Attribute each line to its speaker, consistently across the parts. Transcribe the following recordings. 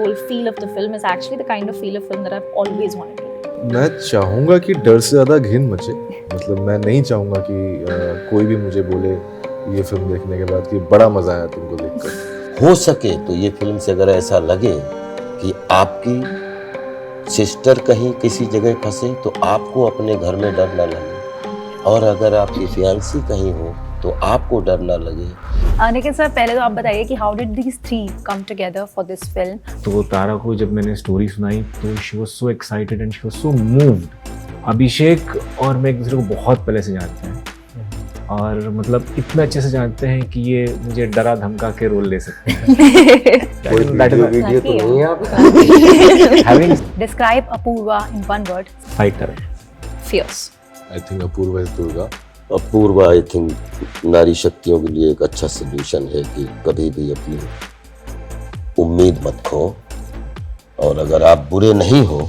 Speaker 1: whole feel of the film is actually the kind of feel of film that I've always wanted to do.
Speaker 2: मैं चाहूँगा कि डर से ज़्यादा घिन मचे, मतलब मैं नहीं चाहूँगा कि कोई भी मुझे बोले ये फिल्म देखने के बाद कि बड़ा मज़ा आया तुमको देखकर।
Speaker 3: हो सके तो ये फिल्म से अगर ऐसा लगे कि आपकी सिस्टर कहीं किसी जगह फंसे तो आपको अपने घर में डर ना लगे, और अगर आपकी फियांसी कहीं हो तो आपको डर ना लगे।
Speaker 1: निखिल सर, पहले तो आप बताइए कि how did these three come together for this film?
Speaker 4: तो तारा को जब मैंने स्टोरी सुनाई तो she was so excited and she was so moved. Abhishek और मैं एक दूसरे को बहुत पहले से जानते हैं और मतलब इतना अच्छे से जानते हैं कि ये मुझे डरा धमका के रोल ले सकते हैं।
Speaker 3: वीडियो तो नहीं है आप।
Speaker 1: Describe Apurva in one word.
Speaker 4: Fighter.
Speaker 1: Fierce.
Speaker 2: I think Apurva is Durga.
Speaker 3: Apurva I think नारी शक्तियों के लिए एक अच्छा सोल्यूशन है कि कभी भी अपनी उम्मीद मत खो, और अगर आप बुरे नहीं हो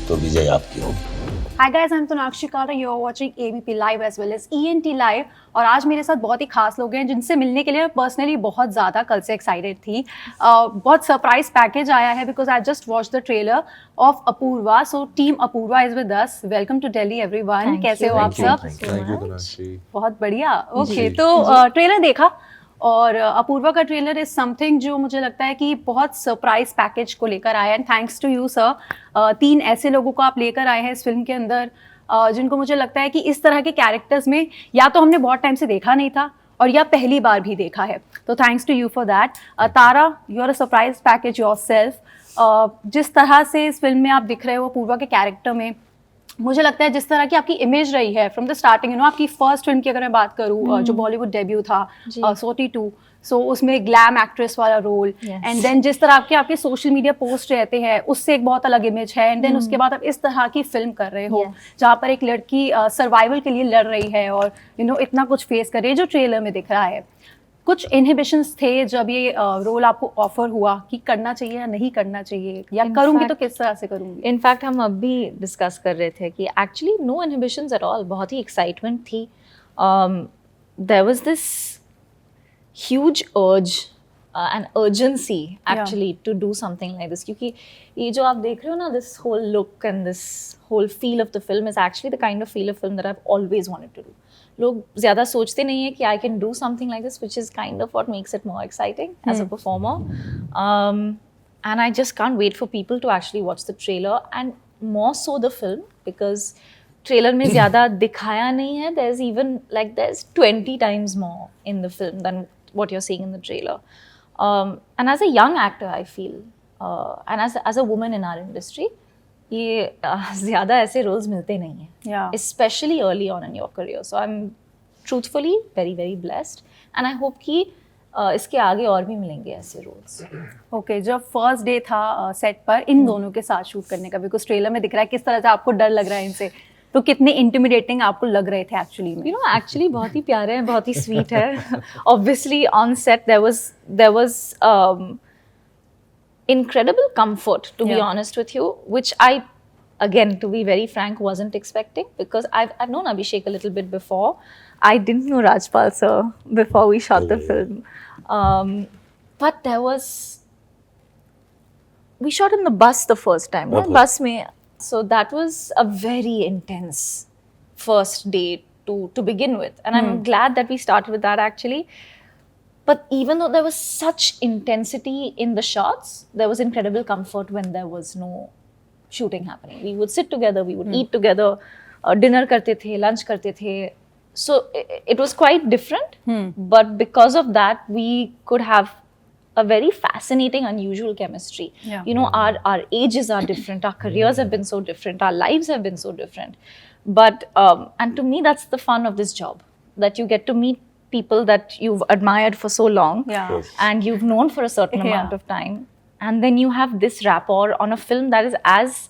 Speaker 3: तो विजय आपकी होगी।
Speaker 1: Hi guys, I'm Tonakshi Kara. You're watching ABP Live as well as ENT Live. और आज मेरे साथ बहुत ही खास लोग हैं जिनसे मिलने के लिए मैं पर्सनली बहुत ज़्यादा कल से एक्साइटेड थी। बहुत सरप्राइज पैकेज आया है because I just watch the trailer of Apurva. So team Apurva is with us. Welcome to Delhi everyone. कैसे हो आप सब?
Speaker 2: Thank you Tanashi.
Speaker 1: बहुत बढ़िया। ओके, तो ट्रेलर देखा और अपूर्वा का ट्रेलर इज समथिंग जो मुझे लगता है कि बहुत सरप्राइज पैकेज को लेकर आया है। And thanks to you sir, 3 ऐसे लोगों को आप लेकर आए हैं इस फिल्म के अंदर जिनको मुझे लगता है कि इस तरह के कैरेक्टर्स में या तो हमने बहुत टाइम से देखा नहीं था और या पहली बार भी देखा है। तो thanks to you for that. Tara, you are a surprise package yourself. जिस तरह से इस फिल्म में आप दिख रहे हो अपूर्वा के कैरेक्टर में, मुझे लगता है जिस तरह की आपकी इमेज रही है फ्रॉम द स्टार्टिंग, आपकी फर्स्ट फिल्म की अगर मैं बात करूँ जो बॉलीवुड डेब्यू था 42, सो उसमें ग्लैम एक्ट्रेस वाला रोल, एंड देन जिस तरह के आपके सोशल मीडिया पोस्ट रहते हैं उससे एक बहुत अलग इमेज है, एंड देन उसके बाद आप इस तरह की फिल्म कर रहे हो जहाँ पर एक लड़की सर्वाइवल के लिए लड़ रही है और इतना कुछ फेस कर रही है जो ट्रेलर में दिख रहा है। कुछ इनहिबिशंस थे जब ये रोल आपको ऑफर हुआ कि करना चाहिए या नहीं करना चाहिए, या करूंगी तो किस तरह से करूंगी?
Speaker 5: इनफैक्ट हम अब भी डिस्कस कर रहे थे कि actually no inhibitions at all. बहुत ही एक्साइटमेंट थी। There was this huge urge and urgency actually to do something like this, क्योंकि ये जो आप देख रहे हो ना, this whole look and this whole feel of the film is actually the kind of feel of film that I have always wanted to do. लोग ज़्यादा सोचते नहीं है कि I can do something like this, which is kind of what makes it more exciting as a performer. And I just can't wait for people to actually watch the trailer and more so the film, because trailer में ज़्यादा दिखाया नहीं है. There's 20 times more in the film than what you're seeing in the trailer. And as a young actor, I feel, and as a woman in our industry, ये ज़्यादा ऐसे roles मिलते नहीं हैं, especially early on in your career. So I'm truthfully very, very blessed, and I hope कि इसके आगे और भी मिलेंगे ऐसे रोल्स.
Speaker 1: ओके, जब फर्स्ट डे था सेट पर इन दोनों के साथ शूट करने का, बिकॉज ट्रेलर में दिख रहा है किस तरह से आपको डर लग रहा है इनसे, तो कितने इंटिमिडेटिंग आपको लग रहे थे एक्चुअली में?
Speaker 5: एक्चुअली बहुत ही प्यारे हैं, बहुत ही स्वीट है. Obviously on set there was incredible comfort, to be honest with you, which I, again, to be very frank, wasn't expecting, because I've known Abhishek a little bit before. I didn't know Rajpal sir before we shot the film. But we shot in the bus the first time, bus mein. So that was a very intense first day to begin with. And I'm glad that we started with that actually. But even though there was such intensity in the shots, there was incredible comfort when there was no shooting happening. We would sit together, we would eat together, dinner karte the, lunch karte the. So it was quite different, but because of that, we could have a very fascinating, unusual chemistry. Our ages are different, our careers have been so different, our lives have been so different. But, and to me, that's the fun of this job, that you get to meet people that you've admired for so long, and you've known for a certain amount of time. And then you have this rapport on a film that is as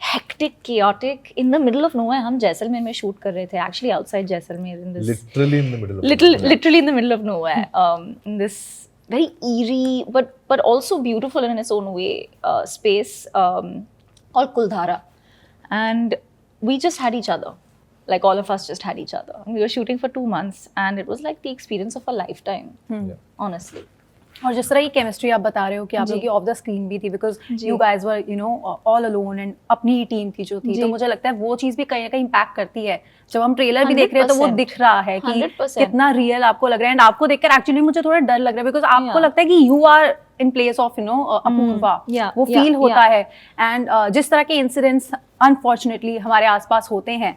Speaker 5: hectic, chaotic, in the middle of nowhere. हम जैसलमेर में shoot कर रहे थे, actually outside Jaisalmer, in this literally in the middle of nowhere, in this very eerie but also beautiful in its own way space called Kuldhara, and we just had each other, like all of us just had each other. We were shooting for 2 months, and it was like the experience of a lifetime, honestly.
Speaker 1: और जिस तरह की chemistry आप बता रहे हो कि आप
Speaker 5: जी।
Speaker 1: लोग की ऑफ द स्क्रीन भी थी, बिकॉज
Speaker 5: जी।
Speaker 1: You guys were all alone and अपनी ही टीम थी जो थी,
Speaker 5: जी।
Speaker 1: तो मुझे लगता है वो चीज़ भी कहीं ना कहीं इम्पैक्ट करती है। जब हम ट्रेलर भी देख रहे हैं तो वो
Speaker 5: 100%,
Speaker 1: दिख रहा है कि
Speaker 5: 100%।
Speaker 1: कितना रियल आपको लग रहा है, एंड आपको देखकर एक्चुअली मुझे थोड़ा डर लग रहा है, बिकॉज आपको
Speaker 5: Yeah.
Speaker 1: लगता है कि you are in place of Apurva,
Speaker 5: Yeah,
Speaker 1: वो
Speaker 5: yeah,
Speaker 1: फील होता
Speaker 5: yeah.
Speaker 1: है। एंड जिस तरह के इंसिडेंट्स अनफॉर्चुनेटली हमारे आसपास होते हैं,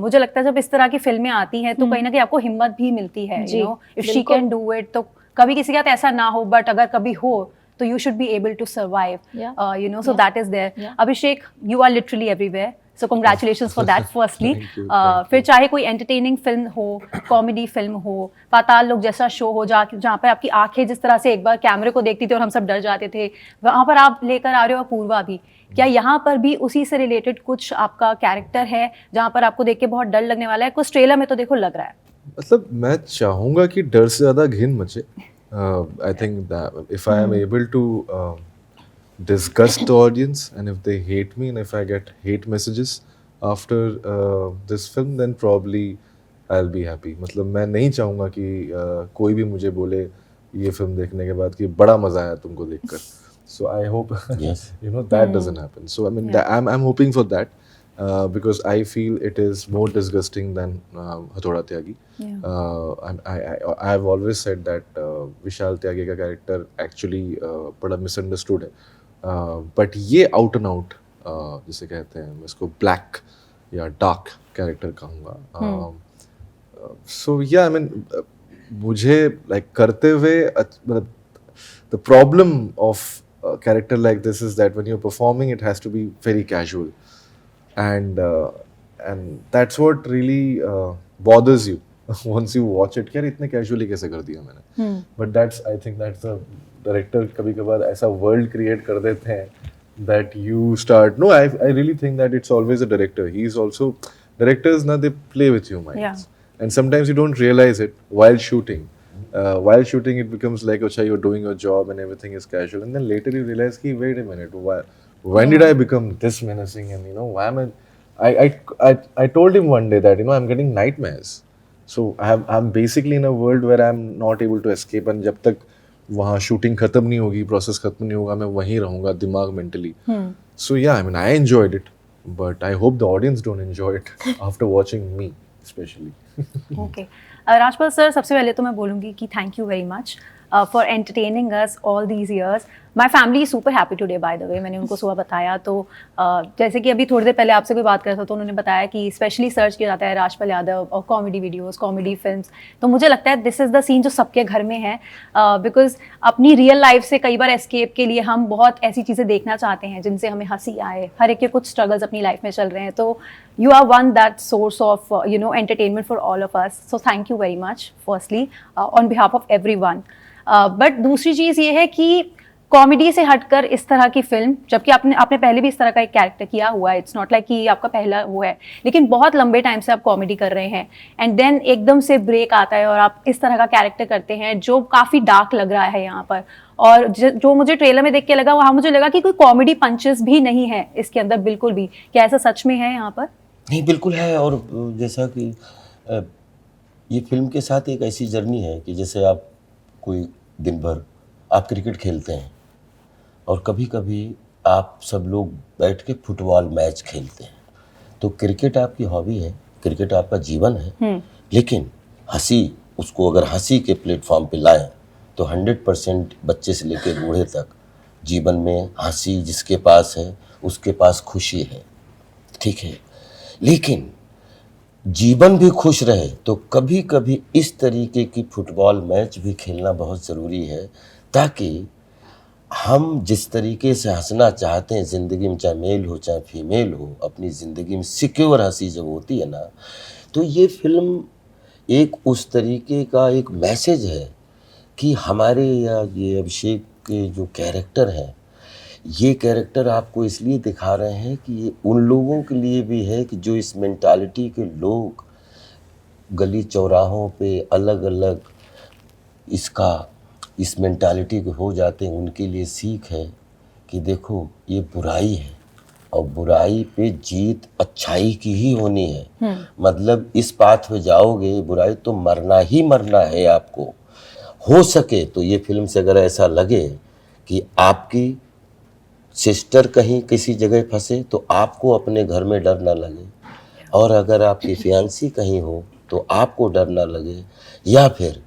Speaker 1: मुझे लगता है जब इस तरह की फिल्में आती हैं तो कहीं ना कहीं आपको हिम्मत भी मिलती है,
Speaker 5: जी,
Speaker 1: यू नो, इफ शी
Speaker 5: बिल्कुल।
Speaker 1: कैन डू इट, तो कभी किसी के साथ ऐसा ना हो, बट अगर कभी हो तो you should be able to survive.
Speaker 5: Yeah.
Speaker 1: So
Speaker 5: Yeah.
Speaker 1: that is there.
Speaker 5: Yeah.
Speaker 1: Abhishek, you are literally everywhere. So congratulations for that firstly.
Speaker 2: Thank you,
Speaker 1: फिर चाहे कोई entertaining फिल्म हो, कॉमेडी फिल्म हो, पाताल लोक जैसा शो हो जहाँ पर आपकी आंखें जिस तरह से एक बार कैमरे को देखती थी और हम सब डर जाते थे, वहाँ पर आप लेकर आ रहे हो अपूर्वा भी। क्या यहाँ पर भी उसी से रिलेटेड कुछ आपका कैरेक्टर है जहाँ पर आपको देख के बहुत डर लगने वाला है? कुछ ट्रेलर में तो देखो लग रहा है।
Speaker 2: मतलब मैं चाहूँगा कि डर से ज़्यादा घिन मचे. I think that if I am able to disgust the audience, and if they hate me, and if I get hate messages after this film, then probably I'll be happy. मतलब मैं नहीं चाहूँगा कि कोई भी मुझे बोले ये फिल्म देखने के बाद कि बड़ा मज़ा आया तुमको देखकर. So I hope
Speaker 3: Yes.
Speaker 2: that doesn't happen. So I mean I'm hoping for that. Because I feel it is more disgusting than Hathoda Tyagi. I've always said that Vishal Tyagi का character actually बड़ा misunderstood है. But ये out and out जिसे कहते हैं, मैं इसको black या dark character कहूँगा. So yeah, I mean मुझे like करते हुए the problem of a character like this is that when you're performing, it has to be very casual. And that's what really bothers you once you watch it. यार इतने casually कैसे कर दिया मैंने? But I think that's the director कभी कभार ऐसा world create कर देते हैं that you start. No, I really think that it's always a director. He's also directors ना, they play with your minds.
Speaker 1: Yeah.
Speaker 2: And sometimes you don't realize it while shooting. While shooting, it becomes like, okay, you're doing your job and everything is casual, and then later you realize, ki, wait a minute, when did I become this menacing? And why am I told him one day that I'm getting nightmares. So I'm basically in a world where I'm not able to escape, and जब तक वहाँ shooting खत्म नहीं होगी, process खत्म नहीं होगा, मैं वहीं रहूँगा दिमाग mentally. So yeah, I mean I enjoyed it, but I hope the audience don't enjoy it after watching me, especially.
Speaker 1: Okay Rajpal sir, सबसे पहले तो मैं बोलूँगी कि thank you very much for entertaining us all these years. My family is super happy today by the way. मैंने उनको सुबह बताया तो जैसे कि अभी थोड़ी देर पहले आपसे कोई बात कर रहा था तो उन्होंने बताया कि स्पेशली सर्च किया जाता है राजपाल यादव और कॉमेडी वीडियोस, कॉमेडी फिल्म्स. तो मुझे लगता है दिस इज़ द सीन जो सबके घर में है, बिकॉज अपनी रियल लाइफ से कई बार एस्केप के लिए हम बहुत ऐसी चीज़ें देखना चाहते हैं जिनसे हमें हंसी आए. हर एक के कुछ स्ट्रगल्स अपनी लाइफ में चल रहे हैं, तो you are one that source of entertainment for all of us, so thank you very much firstly on behalf of everyone. But दूसरी चीज़ ये है कि कॉमेडी से हटकर इस तरह की फिल्म, जबकि आपने पहले भी इस तरह का एक कैरेक्टर किया हुआ है, इट्स नॉट लाइक कि आपका पहला वो है, लेकिन बहुत लंबे टाइम से आप कॉमेडी कर रहे हैं एंड देन एकदम से ब्रेक आता है और आप इस तरह का कैरेक्टर करते हैं जो काफ़ी डार्क लग रहा है यहाँ पर. और जो मुझे ट्रेलर में देख के लगा, वहाँ मुझे लगा कि कोई कॉमेडी पंचेस भी नहीं है इसके अंदर बिल्कुल भी. क्या ऐसा सच में है यहाँ पर?
Speaker 3: नहीं, बिल्कुल है. और जैसा कि ये फिल्म के साथ एक ऐसी जर्नी है कि जैसे आप कोई दिन भर आप क्रिकेट खेलते हैं और कभी कभी आप सब लोग बैठ के फुटबॉल मैच खेलते हैं. तो क्रिकेट आपकी हॉबी है, क्रिकेट आपका जीवन है, लेकिन हंसी, उसको अगर हंसी के प्लेटफॉर्म पे लाएं तो 100% बच्चे से लेकर बूढ़े तक जीवन में हंसी जिसके पास है उसके पास खुशी है. ठीक है, लेकिन जीवन भी खुश रहे तो कभी कभी इस तरीके की फुटबॉल मैच भी खेलना बहुत ज़रूरी है, ताकि हम जिस तरीके से हंसना चाहते हैं ज़िंदगी में, चाहे मेल हो चाहे फीमेल हो, अपनी ज़िंदगी में सिक्योर हंसी जब होती है ना, तो ये फिल्म एक उस तरीके का एक मैसेज है कि हमारे या ये अभिषेक के जो कैरेक्टर हैं, ये कैरेक्टर आपको इसलिए दिखा रहे हैं कि ये उन लोगों के लिए भी है कि जो इस मेंटालिटी के लोग गली चौराहों पे अलग अलग इस मेंटालिटी के हो जाते हैं, उनके लिए सीख है कि देखो ये बुराई है और बुराई पे जीत अच्छाई की ही होनी है. मतलब इस पाथ पे जाओगे, बुराई तो मरना ही मरना है आपको. हो सके तो ये फिल्म से अगर ऐसा लगे कि आपकी सिस्टर कहीं किसी जगह फंसे तो आपको अपने घर में डर ना लगे, और अगर आपकी फियांसी कहीं हो तो आपको डर ना लगे, या फिर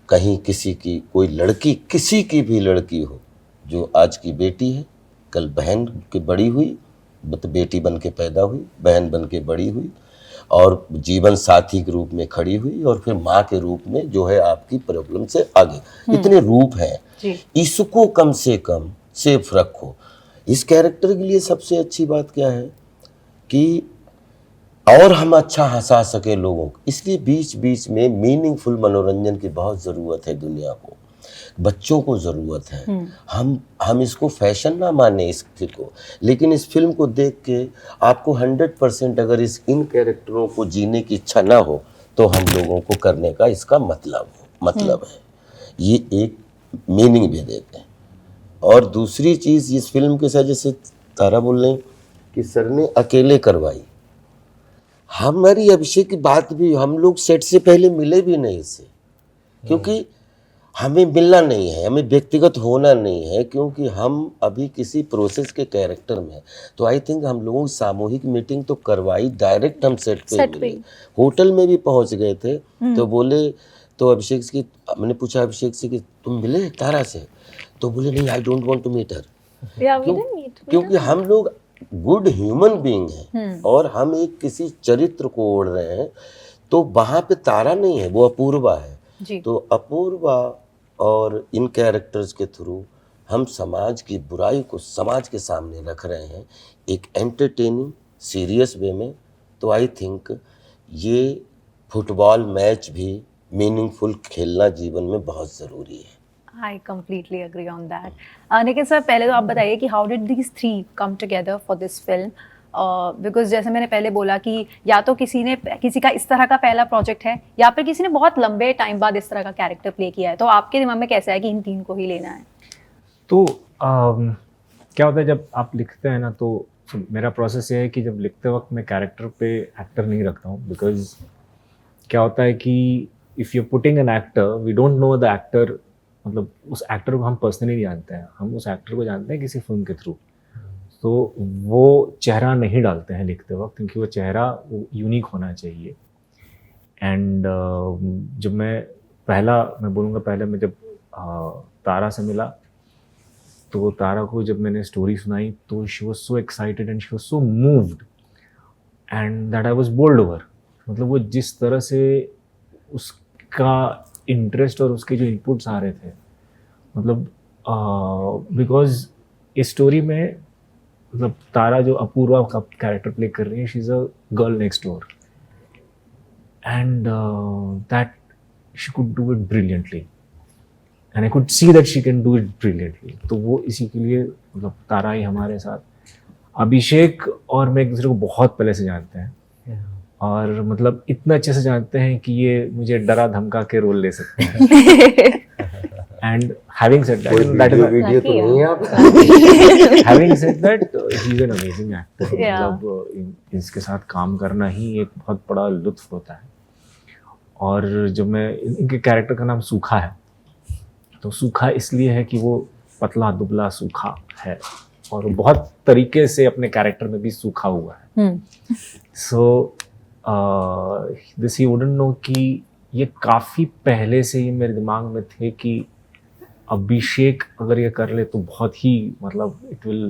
Speaker 3: कहीं किसी की कोई लड़की, किसी की भी लड़की हो जो आज की बेटी है, कल बहन की बड़ी हुई, मतलब बेटी बन के पैदा हुई, बहन बन के बड़ी हुई, और जीवन साथी के रूप में खड़ी हुई, और फिर माँ के रूप में जो है आपकी प्रॉब्लम से आगे। इतने रूप हैं, इसको कम से कम सेफ रखो। इस कैरेक्टर के लिए सबसे अच्छी बात क्या है कि और हम अच्छा हंसा सके लोगों को, इसलिए बीच बीच में मीनिंगफुल मनोरंजन की बहुत ज़रूरत है दुनिया को, बच्चों को ज़रूरत है। हम इसको फैशन ना माने इस फिल्म को, लेकिन इस फिल्म को देख के आपको 100% अगर इन कैरेक्टरों को जीने की इच्छा ना हो तो हम लोगों को करने का इसका मतलब है, ये एक मीनिंग भी देते हैं। और दूसरी चीज़ इस फिल्म के साथ, जैसे तारा बोल रहे हैं कि सर ने अकेले करवाई, हमारी अभिषेक की बात भी, हम लोग सेट से पहले मिले भी नहीं इससे, क्योंकि हमें मिलना नहीं है, हमें व्यक्तिगत होना नहीं है, क्योंकि हम अभी किसी प्रोसेस के कैरेक्टर में। तो आई थिंक हम लोगों की सामूहिक मीटिंग तो करवाई, डायरेक्ट हम सेट पे मिले, होटल में भी पहुंच गए थे। तो बोले, तो अभिषेक की, मैंने पूछा अभिषेक से कि तुम मिले तारा से, तो बोले नहीं, I don't want to meet her, क्योंकि हम लोग गुड ह्यूमन बीइंग हैं और हम एक किसी चरित्र को ओढ़ रहे हैं, तो वहाँ पे तारा नहीं है, वो अपूर्वा है। तो अपूर्वा और इन कैरेक्टर्स के थ्रू हम समाज की बुराई को समाज के सामने रख रहे हैं एक एंटरटेनिंग सीरियस वे में। तो आई थिंक ये फुटबॉल मैच भी मीनिंगफुल खेलना जीवन में बहुत ज़रूरी है।
Speaker 1: I completely agree on that. Nikhil sir, पहले तो आप बताइए कि how did these three come together for this film? Because जैसे मैंने पहले बोला कि या तो किसी का इस तरह का पहला प्रोजेक्ट है, या फिर किसी ने बहुत लंबे टाइम बाद इस तरह का कैरेक्टर प्ले किया है, तो आपके दिमाग में कैसा है कि इन तीन को ही लेना है?
Speaker 4: तो क्या होता है जब आप लिखते हैं ना, तो मेरा प्रोसेस ये है कि जब लिखते वक्त मैं कैरेक्टर पे एक्टर नहीं रखता हूँ, बिकॉज क्या होता है कि if you putting an actor, we don't know the actor, मतलब उस एक्टर को हम पर्सनली नहीं जानते हैं, हम उस एक्टर को जानते हैं किसी फिल्म के थ्रू। तो वो चेहरा नहीं डालते हैं लिखते वक्त, क्योंकि वो चेहरा वो यूनिक होना चाहिए। एंड जब मैं बोलूँगा पहले मैं जब तारा से मिला, तो तारा को जब मैंने स्टोरी सुनाई तो she was so excited and she was so moved and that I was bowled over. मतलब वो जिस तरह से उसका इंटरेस्ट और उसके जो इनपुट्स आ रहे थे, मतलब बिकॉज इस स्टोरी में मतलब तारा जो अपूर्वा का कैरेक्टर प्ले कर रही है, she is a girl next door and that she could do it brilliantly and I could see that she can do it brilliantly. तो वो इसी के लिए मतलब तारा ही हमारे साथ, अभिषेक और मैं एक दूसरे को बहुत पहले से जानते हैं और मतलब इतना अच्छे से जानते हैं कि ये मुझे डरा धमका के रोल ले सकते हैं। And having said that
Speaker 3: video तो नहीं है आप
Speaker 4: having said that he is an amazing actor. मतलब इसके साथ काम करना ही एक बहुत बड़ा लुत्फ होता है। और जब मैं इनके कैरेक्टर का नाम सूखा है, तो सूखा इसलिए है कि वो पतला दुबला सूखा है और बहुत तरीके से अपने कैरेक्टर में भी सूखा हुआ है। So this he wouldn't know कि ये काफ़ी पहले से ही मेरे दिमाग में थे कि अभिषेक अगर ये कर ले तो बहुत ही मतलब इट विल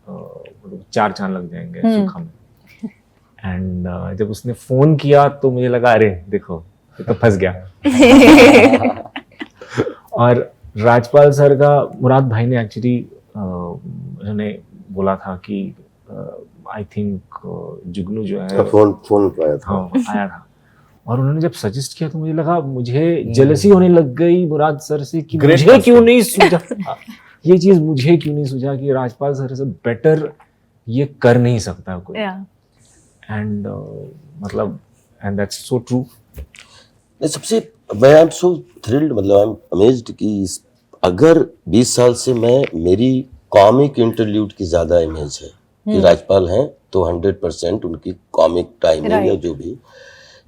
Speaker 4: मतलब 4 चांद लग जाएंगे सूखा में। एंड जब उसने फ़ोन किया तो मुझे लगा अरे देखो ये तो फंस गया। और राजपाल सर का मुराद भाई ने एक्चुअली उन्होंने बोला था कि आई थिंक जुगनू जो है
Speaker 3: फोन आया था।
Speaker 4: हाँ आया था और उन्होंने जब सजेस्ट किया तो मुझे लगा, मुझे जेलसी होने लग गई मुराद सर से कि मुझे क्यों नहीं सूझा ये चीज़, मुझे क्यों नहीं सूझा कि राजपाल सर से बेटर ये कर नहीं सकता कोई। एंड मतलब एंड दैट्स सो ट्रू।
Speaker 3: सबसे मैं आई एम सो थ्रिल्ड, मतलब आई एम अमेज्ड कि अगर 20 साल से मेरी कॉमिक इंटरल्यूड की ज़्यादा इमेज है कि राजपाल हैं तो 100% उनकी कॉमिक टाइमिंग या जो भी,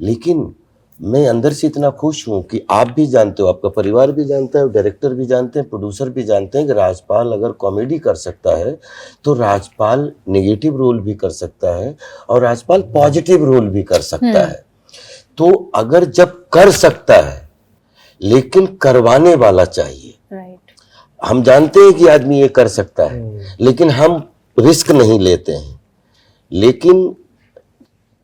Speaker 3: लेकिन मैं अंदर से इतना खुश हूँ कि आप भी जानते हो, आपका परिवार भी जानता है, डायरेक्टर भी जानते हैं, प्रोड्यूसर भी जानते हैं कि राजपाल अगर कॉमेडी कर सकता है तो राजपाल नेगेटिव रोल भी कर सकता है और राजपाल पॉजिटिव रोल भी कर सकता है। तो अगर जब कर सकता है लेकिन करवाने वाला चाहिए।
Speaker 1: राइट।
Speaker 3: हम जानते हैं कि आदमी ये कर सकता है लेकिन हम रिस्क नहीं लेते हैं। लेकिन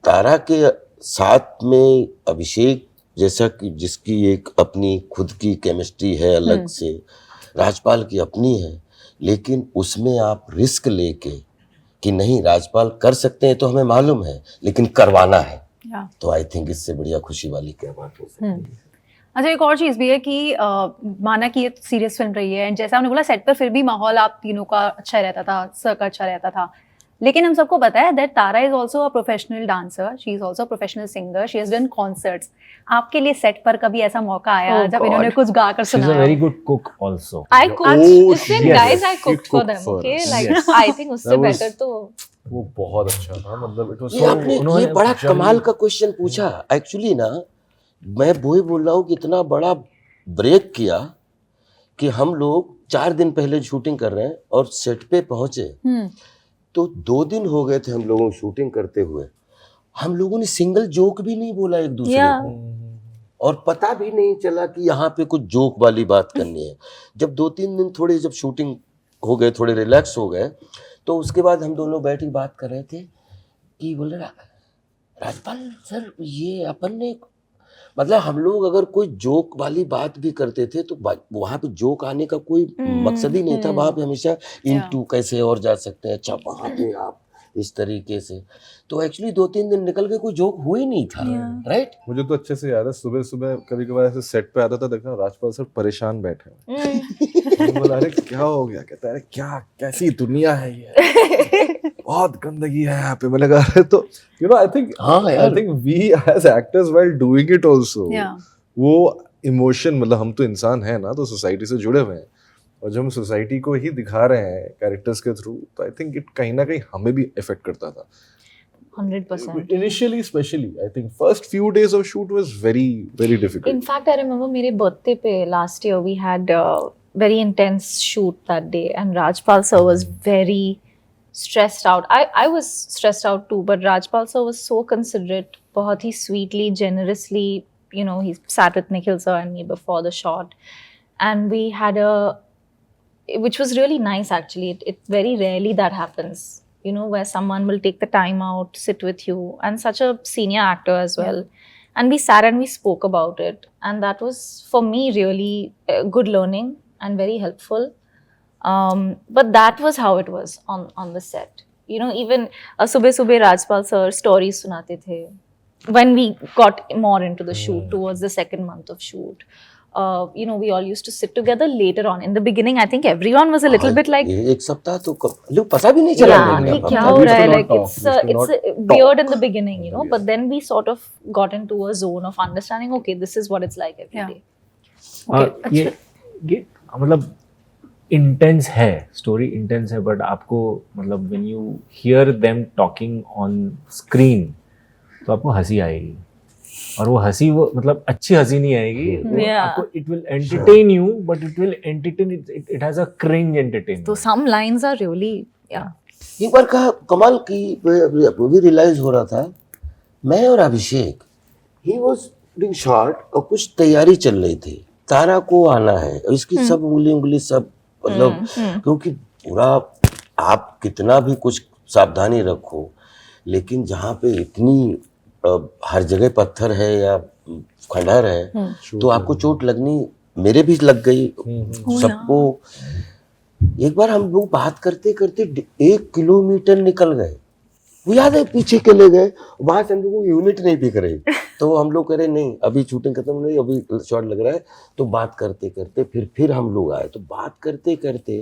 Speaker 3: तारा के साथ में अभिषेक जैसा कि जिसकी एक अपनी खुद की केमिस्ट्री है अलग से, राजपाल की अपनी है, लेकिन उसमें आप रिस्क लेके कि नहीं राजपाल कर सकते हैं तो हमें मालूम है लेकिन करवाना है, तो आई थिंक इससे बढ़िया खुशी वाली क्या बात हो सकती है।
Speaker 1: अच्छा, एक और चीज़ भी है कि माना कि ये सीरियस फिल्म रही है एंड जैसा आपने बोला सेट पर फिर भी माहौल आप तीनों का अच्छा रहता था, सर का अच्छा रहता था, लेकिन हम सबको पता है that Tara is also a professional dancer, she is also professional singer, she has done concerts. आपके लिए सेट पर कभी ऐसा मौका आया जब इन्होंने कुछ गाकर
Speaker 4: She's a
Speaker 1: सुनाया?
Speaker 4: very good cook also.
Speaker 5: I cooked.
Speaker 2: Oh,
Speaker 5: Listen,
Speaker 4: yes.
Speaker 5: guys, I cooked for
Speaker 2: cooked
Speaker 5: them.
Speaker 2: for
Speaker 5: Okay,
Speaker 2: us.
Speaker 5: like
Speaker 4: Yes.
Speaker 5: I think उससे
Speaker 2: That was-
Speaker 5: better तो
Speaker 2: वो बहुत अच्छा था, मतलब it was
Speaker 3: ये
Speaker 2: so
Speaker 3: आपने
Speaker 4: उन्होंने
Speaker 3: ये बड़ा
Speaker 4: जब-
Speaker 3: कमाल का क्वेश्चन पूछा। एक्चुअली ना मैं वही बोल रहा हूँ कि इतना बड़ा ब्रेक किया कि हम लोग 4 दिन पहले शूटिंग कर रहे हैं और सेट पे पहुंचे तो 2 दिन हो गए थे हम लोगों को शूटिंग करते हुए, हम लोगों ने सिंगल जोक भी नहीं बोला एक दूसरे
Speaker 5: Yeah.
Speaker 3: को और पता भी नहीं चला कि यहाँ पे कुछ जोक वाली बात करनी है। जब 2-3 दिन थोड़े जब शूटिंग हो गए, थोड़े रिलैक्स हो गए, तो उसके बाद हम दोनों बैठ के बात कर रहे थे कि बोले राजपाल सर ये अपन ने मतलब हम लोग अगर कोई जोक वाली बात भी करते थे तो वहां पे जोक आने का कोई मकसद ही नहीं था। वहां पे हमेशा इनटू कैसे और जा सकते हैं, अच्छा वहां पे आप इस तरीके से, तो एक्चुअली 2-3 दिन निकल के कोई जोक हुआ ही नहीं था। राइट।
Speaker 2: मुझे तो अच्छे से याद है, सुबह सुबह कभी कभार ऐसे सेट पे आता था, देखा राजपाल सर परेशान बैठे हैं। मैंने बोला अरे क्या हो गया? कहता है अरे क्या कैसी दुनिया है ये, बहुत गंदगी है यहाँ पे। मैंने कहा अरे तो you know I think we as actors while doing it also, वो इमोशन, मतलब हम तो इंसान हैं ना, तो सोसाइटी से जुड़े हुए हैं और जब हम सोसाइटी को ही दिखा रहे हैं कैरेक्टर्स के थ्रू, तो आई थिंक इट कहीं ना कहीं हमें भी इफेक्ट करता था
Speaker 5: 100%.
Speaker 2: initially, especially I think first few days of shoot was very difficult.
Speaker 5: In fact, I remember मेरे birthday पे last year we had a very intense shoot that day and Rajpal sir was very stressed out. I was stressed out too, but Rajpal sir was so considerate, बहुत ही sweetly, generously, you know, he sat with Nikhil sir and me before the shot and we had which was really nice actually. It very rarely that happens, you know, where someone will take the time out, sit with you, and such a senior actor as well. And we sat and we spoke about it, and that was for me really good learning and very helpful. But that was how it was on the set. You know, even subah Rajpal sir stories sunate the. When we got more into the shoot towards the second month of shoot. You know, we all used to sit together later on. In the beginning, I think everyone was a little bit like,
Speaker 3: एक सप्ताह तो लोग पता भी नहीं चला
Speaker 5: yeah,
Speaker 3: लेकिन
Speaker 5: कि
Speaker 3: अब
Speaker 5: क्या
Speaker 3: हम-
Speaker 5: हो रहा है,
Speaker 2: not
Speaker 5: like
Speaker 2: talk.
Speaker 5: it's
Speaker 2: We used to
Speaker 5: it's weird in the beginning, you know, but then we sort of got into a zone of understanding, okay, this is what it's like every day.
Speaker 4: ये मतलब intense है, story intense है, but आपको मतलब when you hear them talking on screen तो आपको हंसी आएगी, और वो हंसी वो मतलब अच्छी हंसी नहीं आएगी, वो
Speaker 5: Yeah.
Speaker 4: आपको it will entertain you, but it will entertain, it has a cringe entertainment.
Speaker 5: So some lines are really, yeah.
Speaker 3: एक बार का कमाल की वो भी रियलाइज हो रहा था, मैं और अभिषेक ही वाज डूइंग शॉट और कुछ तैयारी चल रही थी, तारा को आना है और इसकी सब उंगली सब मतलब क्योंकि पूरा आप कितना भी कुछ सावधानी रखो, लेकिन जहाँ पे इतनी हर जगह पत्थर है या खंडहर है तो आपको चोट लगनी, मेरे भी लग गई सबको। एक बार हम लोग बात करते करते 1 किलोमीटर निकल गए, वो याद है पीछे चले गए, वहां से हम लोगों को यूनिट नहीं दिख रही, तो हम लोग कह रहे नहीं अभी शूटिंग खत्म नहीं, अभी शॉट लग रहा है, तो बात करते करते फिर हम लोग आए, तो बात करते करते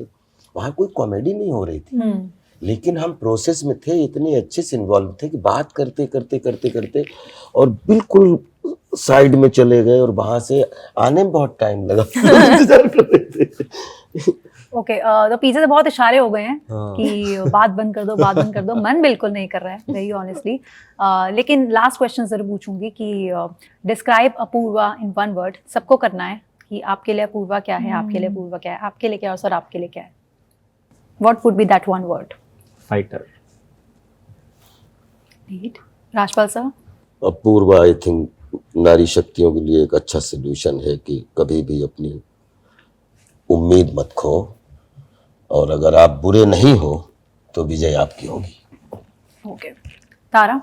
Speaker 3: वहां कोई कॉमेडी नहीं हो रही थी, लेकिन हम प्रोसेस में थे, इतने अच्छे से इन्वॉल्व थे कि बात करते करते करते करते और बिल्कुल साइड में चले गए और वहां से आने में बहुत टाइम लगा इंतजार कर रहे थे।
Speaker 1: ओके तो पीछे से बहुत इशारे हो गए हैं
Speaker 2: हाँ।
Speaker 1: कि बात बंद कर दो, बात बंद कर दो। मन बिल्कुल नहीं कर रहा है, वेरी ऑनेस्टली। लेकिन लास्ट क्वेश्चन जरूर पूछूंगी कि describe Apurva in one word. सबको करना है कि आपके लिए अपूर्वा क्या है, आपके लिए अपूर्वा क्या है, आपके लिए क्या है और सर आपके लिए क्या है। What would be that one word?
Speaker 4: Fighter.
Speaker 1: Rajpal sir?
Speaker 3: Apurva I think नारी शक्तियों के लिए एक अच्छा सोल्यूशन है कि कभी भी अपनी उम्मीद मत खो, और अगर आप बुरे नहीं हो तो विजय आपकी होगी।
Speaker 1: Okay Tara?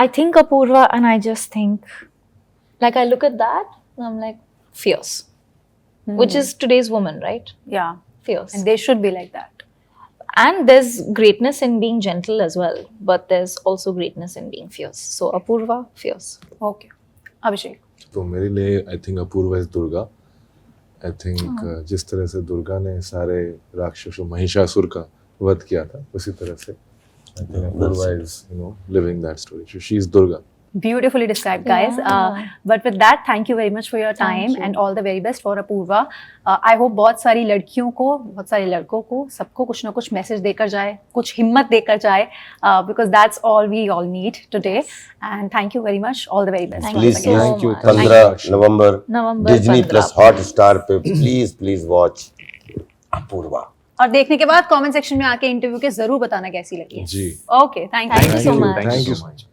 Speaker 5: I think Apurva, and I just think, like, I look at that, and I'm like, fierce, which is today's woman, right?
Speaker 1: Yeah,
Speaker 5: Fierce.
Speaker 1: and they should be like that.
Speaker 5: And there's greatness in being gentle as well, but there's also greatness in being fierce. So Apurva, fierce.
Speaker 1: Okay, Abhishek?
Speaker 2: तो मेरे लिए I think Apurva is Durga. I think जिस तरह से दुर्गा ने सारे राक्षसों महिषासुर का वध किया था, उसी तरह से I think Apurva is living that story. So she is Durga.
Speaker 1: Beautifully described, guys.
Speaker 5: Yeah.
Speaker 1: But with that, thank you very much for your time
Speaker 5: Thank you.
Speaker 1: and all the very best for Apurva. I hope बहुत सारी लड़कियों को, बहुत सारे लड़कों को, सबको कुछ ना कुछ मैसेज देकर जाए, कुछ हिम्मत देकर जाए, because that's all we all need today. And thank you very much. All the very best.
Speaker 5: Thank
Speaker 3: Please,
Speaker 5: you so
Speaker 2: thank you.
Speaker 5: much.
Speaker 3: 15 November
Speaker 5: November
Speaker 3: Disney
Speaker 5: 15
Speaker 3: plus Hotstar पे प्लीज वॉच अपूर्वा।
Speaker 1: और देखने के बाद कमेंट सेक्शन में आके interview के जरूर बताना कैसी लगी है।
Speaker 2: जी।
Speaker 1: Okay, thank
Speaker 5: Thank
Speaker 1: you.
Speaker 5: you so much.
Speaker 2: Thank you so much.